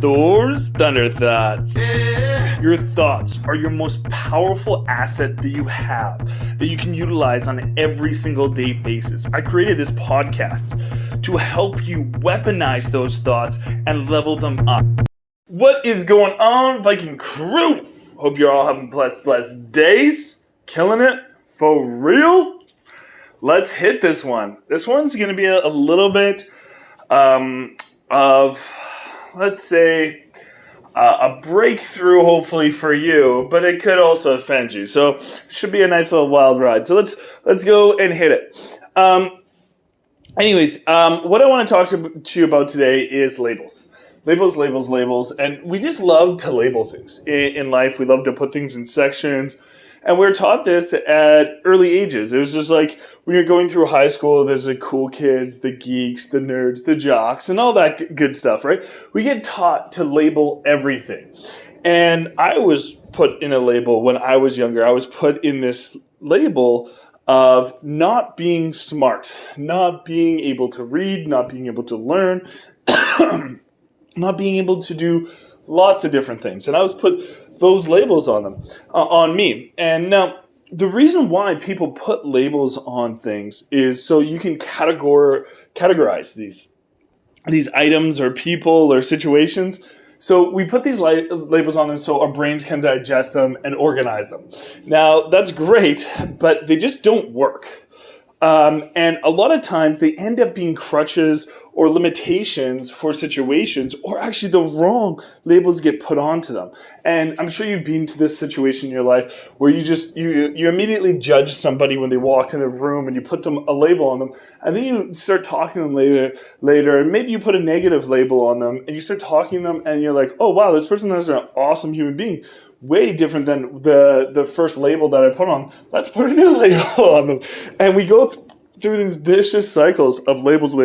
Thors Thunder Thoughts. Your thoughts are your most powerful asset that you have, that you can utilize on an every single day basis. I created this podcast to help you weaponize those thoughts and level them up. What is going on, Viking crew? Hope you're all having blessed days. Killing it for real. Let's hit this one. This one's going to be a little bit of, let's say, a breakthrough, hopefully for you, but it could also offend you. So it should be a nice little wild ride. So let's go and hit it. What I want to talk to you about today is labels. Labels. And we just love to label things in life. We love to put things in sections. And we're taught this at early ages. It was just like when you're going through high school, there's the cool kids, the geeks, the nerds, the jocks, and all that good stuff, right? We get taught to label everything. And I was put in a label when I was younger. I was put in this label of not being smart, not being able to read, not being able to learn, not being able to do lots of different things. And I was put those labels on them, on me. And now the reason why people put labels on things is so you can categorize these items or people or situations. So we put these labels on them so our brains can digest them and organize them. Now that's great, but they just don't work. And a lot of times they end up being crutches or limitations for situations, or actually the wrong labels get put onto them. And I'm sure you've been to this situation in your life where you immediately judge somebody when they walked in the room and you put them a label on them, and then you start talking to them later, and maybe you put a negative label on them, and you start talking to them, and you're like, oh wow, this person is an awesome human being. Way different than the first label that I put on. Let's put a new label on them. And we go through these vicious cycles of labels.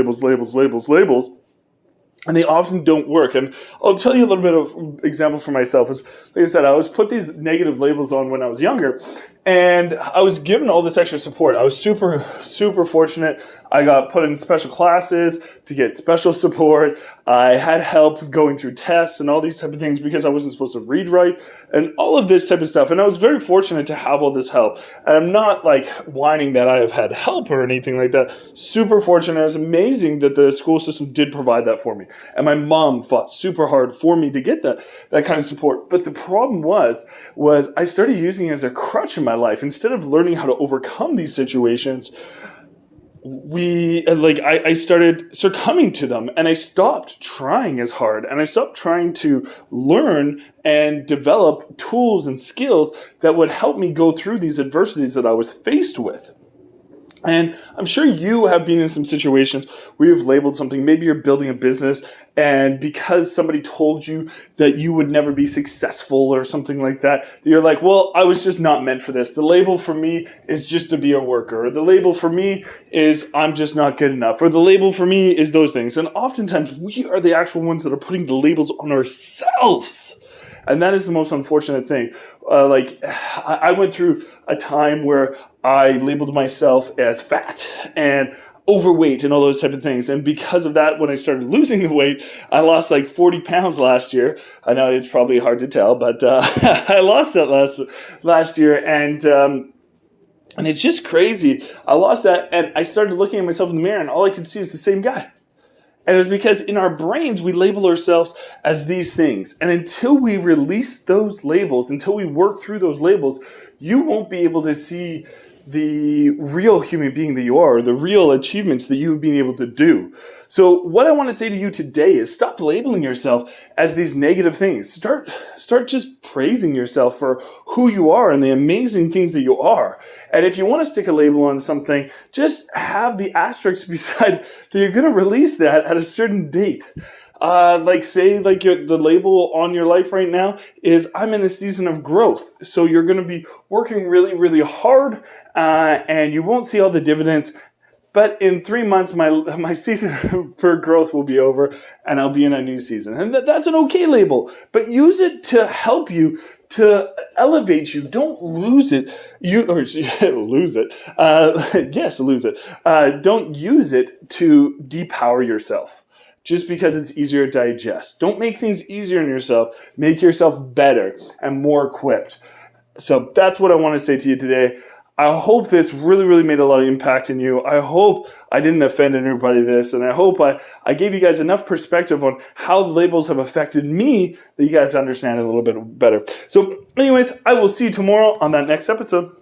And they often don't work. And I'll tell you a little bit of example for myself. It's, like I said, I was put these negative labels on when I was younger. And I was given all this extra support. I was super fortunate. I got put in special classes to get special support. I had help going through tests and all these type of things because I wasn't supposed to read right and all of this type of stuff. And I was very fortunate to have all this help. And I'm not like whining that I have had help or anything like that. Super fortunate. It was amazing that the school system did provide that for me. And my mom fought super hard for me to get that kind of support. But the problem was I started using it as a crutch in my life. Instead of learning how to overcome these situations, I started succumbing to them, and I stopped trying as hard, and I stopped trying to learn and develop tools and skills that would help me go through these adversities that I was faced with. And I'm sure you have been in some situations where you've labeled something. Maybe you're building a business, and because somebody told you that you would never be successful or something like that, you're like, well, I was just not meant for this. The label for me is just to be a worker. Or the label for me is I'm just not good enough. Or the label for me is those things. And oftentimes we are the actual ones that are putting the labels on ourselves. And that is the most unfortunate thing. I went through a time where I labeled myself as fat and overweight and all those type of things. And because of that, when I started losing the weight, I lost like 40 pounds last year. I know it's probably hard to tell, but I lost that last year. And it's just crazy. I lost that, and I started looking at myself in the mirror, and all I could see is the same guy. And it was because in our brains, we label ourselves as these things. And until we release those labels, until we work through those labels, you won't be able to see the real human being that you are, the real achievements that you've been able to do. So what I want to say to you today is stop labeling yourself as these negative things. Start just praising yourself for who you are and the amazing things that you are. And if you want to stick a label on something, just have the asterisk beside that you're going to release that at a certain date. The label on your life right now is I'm in a season of growth. So you're going to be working really, really hard, and you won't see all the dividends. But in 3 months, my season for growth will be over, and I'll be in a new season. And that's an okay label, but use it to help you, to elevate you. Don't lose it. Lose it. Yes, lose it. Don't use it to depower yourself. just because it's easier to digest. Don't make things easier on yourself. Make yourself better and more equipped. So that's what I want to say to you today. I hope this really, really made a lot of impact in you. I hope I didn't offend anybody this, and I hope I gave you guys enough perspective on how labels have affected me that you guys understand it a little bit better. So anyways, I will see you tomorrow on that next episode.